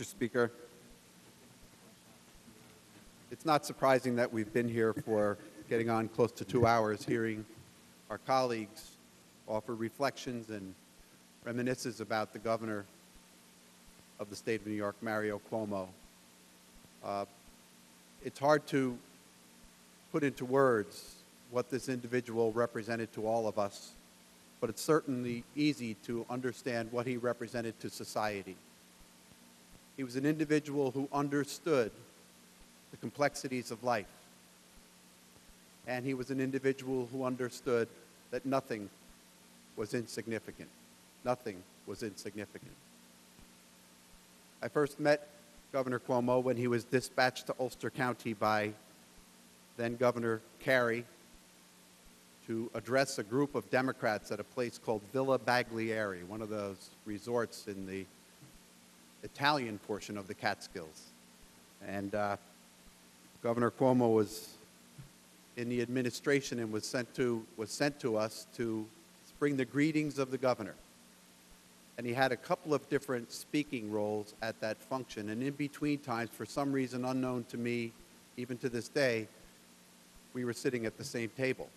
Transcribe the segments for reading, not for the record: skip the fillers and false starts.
Mr. Speaker. It's not surprising that we've been here for getting on close to 2 hours hearing our colleagues offer reflections and reminiscences about the governor of the state of New York, Mario Cuomo. It's hard to put into words what this individual represented to all of us, but it's certainly easy to understand what he represented to society. He was an individual who understood the complexities of life, and he was an individual who understood that nothing was insignificant. Nothing was insignificant. I first met Governor Cuomo when he was dispatched to Ulster County by then Governor Carey to address a group of Democrats at a place called Villa Baglieri, one of those resorts in the Italian portion of the Catskills. And Governor Cuomo was in the administration and was sent to us to bring the greetings of the governor. And he had a couple of different speaking roles at that function. And in between times, for some reason unknown to me, even to this day, we were sitting at the same table.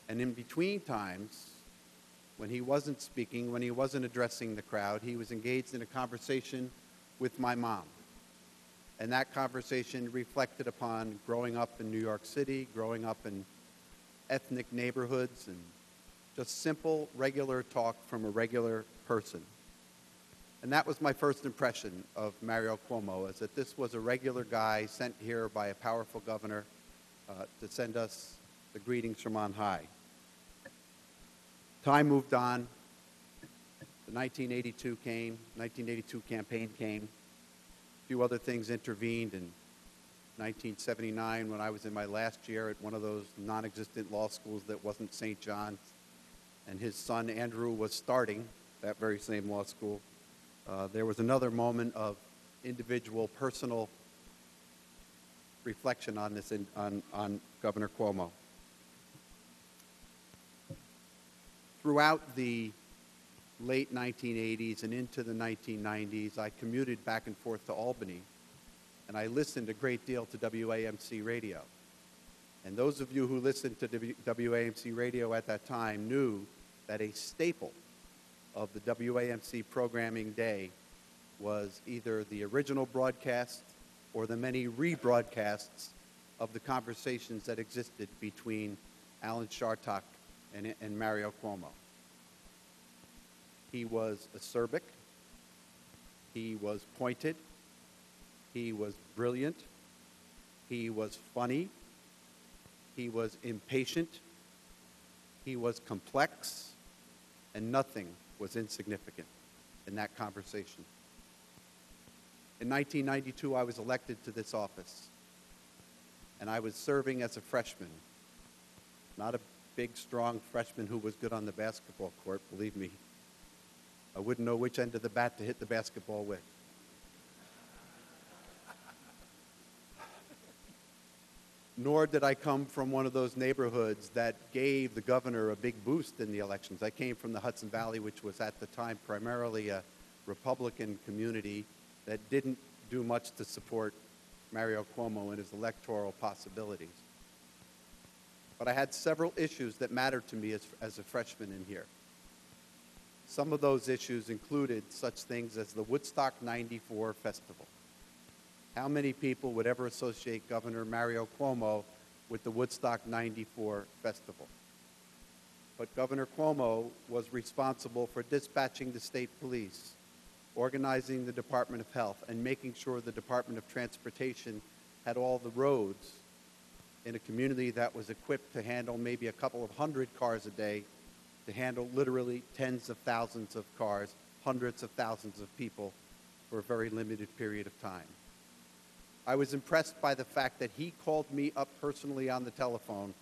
And in between times, when he wasn't speaking, when he wasn't addressing the crowd, he was engaged in a conversation with my mom. And that conversation reflected upon growing up in New York City, growing up in ethnic neighborhoods, and just simple, regular talk from a regular person. And that was my first impression of Mario Cuomo, is that this was a regular guy sent here by a powerful governor to send us the greetings from on high. Time moved on. The 1982 campaign came. A few other things intervened. In 1979, when I was in my last year at one of those non-existent law schools that wasn't St. John's, and his son Andrew was starting that very same law school, there was another moment of individual, personal reflection on this, on Governor Cuomo. Throughout the late 1980s and into the 1990s, I commuted back and forth to Albany, and I listened a great deal to WAMC radio. And those of you who listened to WAMC radio at that time knew that a staple of the WAMC programming day was either the original broadcast or the many rebroadcasts of the conversations that existed between Alan Chartock and Mario Cuomo. He was acerbic, he was pointed, he was brilliant, he was funny, he was impatient, he was complex, and nothing was insignificant in that conversation. In 1992, I was elected to this office, and I was serving as a freshman. Not a big, strong freshman who was good on the basketball court, believe me. I wouldn't know which end of the bat to hit the basketball with. Nor did I come from one of those neighborhoods that gave the governor a big boost in the elections. I came from the Hudson Valley, which was at the time primarily a Republican community that didn't do much to support Mario Cuomo and his electoral possibilities. But I had several issues that mattered to me as a freshman in here. Some of those issues included such things as the Woodstock '94 festival. How many people would ever associate Governor Mario Cuomo with the Woodstock '94 festival? But Governor Cuomo was responsible for dispatching the state police, organizing the Department of Health, and making sure the Department of Transportation had all the roads in a community that was equipped to handle maybe a couple of hundred cars a day, to handle literally tens of thousands of cars, hundreds of thousands of people for a very limited period of time. I was impressed by the fact that he called me up personally on the telephone,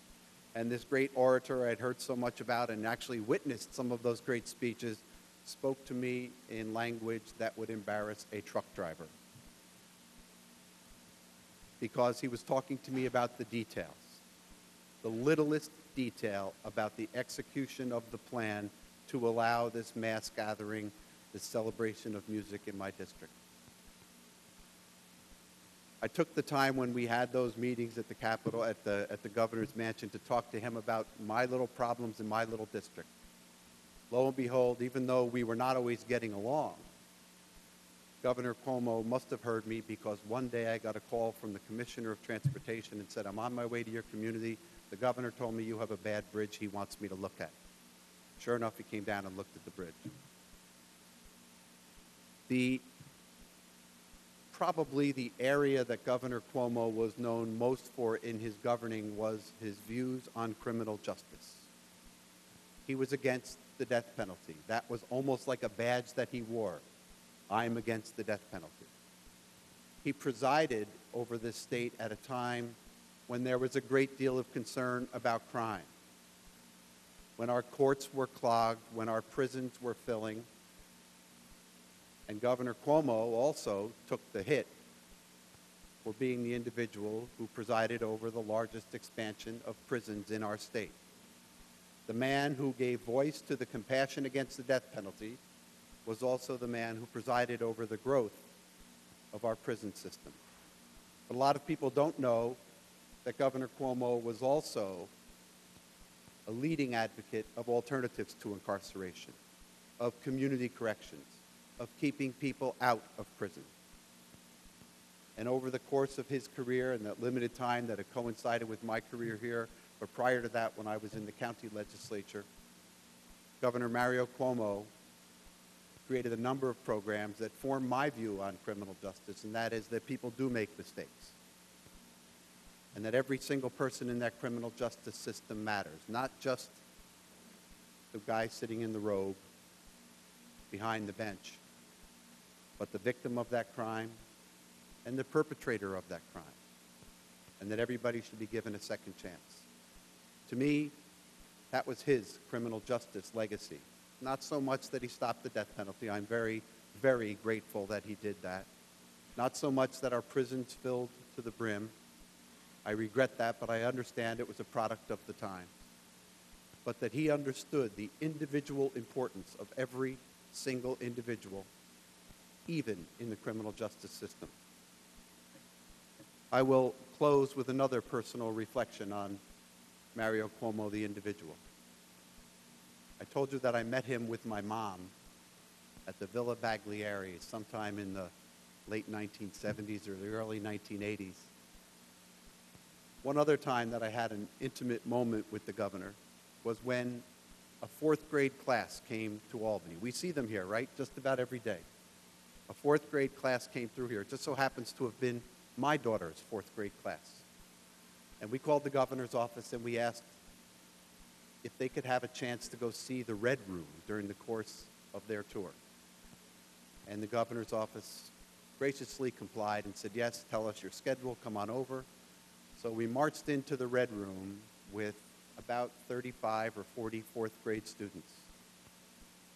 and this great orator I'd heard so much about and actually witnessed some of those great speeches spoke to me in language that would embarrass a truck driver, because he was talking to me about the details, the littlest detail about the execution of the plan to allow this mass gathering, this celebration of music in my district. I took the time when we had those meetings at the Capitol, at the governor's mansion, to talk to him about my little problems in my little district. Lo and behold, even though we were not always getting along, Governor Cuomo must have heard me, because one day I got a call from the Commissioner of Transportation and said, "I'm on my way to your community. The governor told me you have a bad bridge he wants me to look at." Sure enough, he came down and looked at the bridge. Probably the area that Governor Cuomo was known most for in his governing was his views on criminal justice. He was against the death penalty. That was almost like a badge that he wore. I'm against the death penalty. He presided over this state at a time when there was a great deal of concern about crime, when our courts were clogged, when our prisons were filling. And Governor Cuomo also took the hit for being the individual who presided over the largest expansion of prisons in our state. The man who gave voice to the compassion against the death penalty was also the man who presided over the growth of our prison system. But a lot of people don't know that Governor Cuomo was also a leading advocate of alternatives to incarceration, of community corrections, of keeping people out of prison. And over the course of his career, and that limited time that it coincided with my career here, but prior to that, when I was in the county legislature, Governor Mario Cuomo created a number of programs that form my view on criminal justice, and that is that people do make mistakes, and that every single person in that criminal justice system matters, not just the guy sitting in the robe behind the bench, but the victim of that crime and the perpetrator of that crime, and that everybody should be given a second chance. To me, that was his criminal justice legacy. Not so much that he stopped the death penalty. I'm very, very grateful that he did that. Not so much that our prisons filled to the brim. I regret that, but I understand it was a product of the time. But that he understood the individual importance of every single individual, even in the criminal justice system. I will close with another personal reflection on Mario Cuomo, the individual. I told you that I met him with my mom at the Villa Baglieri sometime in the late 1970s or the early 1980s. One other time that I had an intimate moment with the governor was when a fourth grade class came to Albany. We see them here, right? Just about every day. A fourth grade class came through here. It just so happens to have been my daughter's fourth grade class. And we called the governor's office and we asked if they could have a chance to go see the Red Room during the course of their tour. And the governor's office graciously complied and said, yes, tell us your schedule, come on over. So we marched into the Red Room with about 35 or 40 fourth grade students.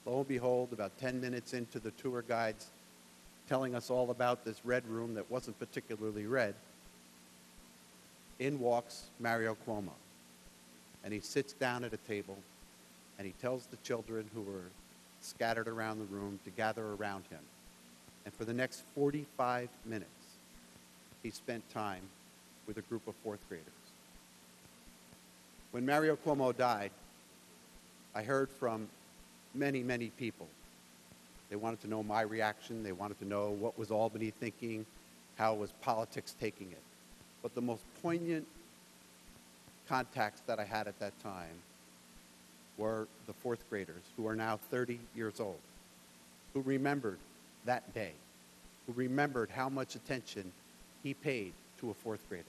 Lo and behold, about 10 minutes into the tour guides telling us all about this Red Room that wasn't particularly red, in walks Mario Cuomo. And he sits down at a table and he tells the children who were scattered around the room to gather around him. And for the next 45 minutes, he spent time with a group of fourth graders. When Mario Cuomo died, I heard from many, many people. They wanted to know my reaction. They wanted to know what was Albany thinking, how was politics taking it. But the most poignant contacts that I had at that time were the fourth graders, who are now 30 years old, who remembered that day, who remembered how much attention he paid to a fourth grader.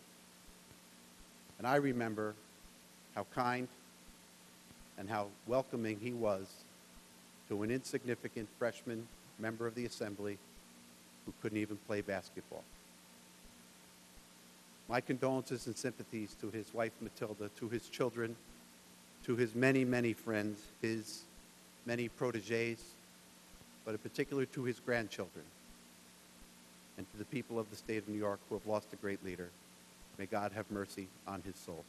And I remember how kind and how welcoming he was to an insignificant freshman member of the Assembly who couldn't even play basketball. My condolences and sympathies to his wife, Matilda, to his children, to his many, many friends, his many protégés, but in particular to his grandchildren, and to the people of the state of New York who have lost a great leader. May God have mercy on his soul.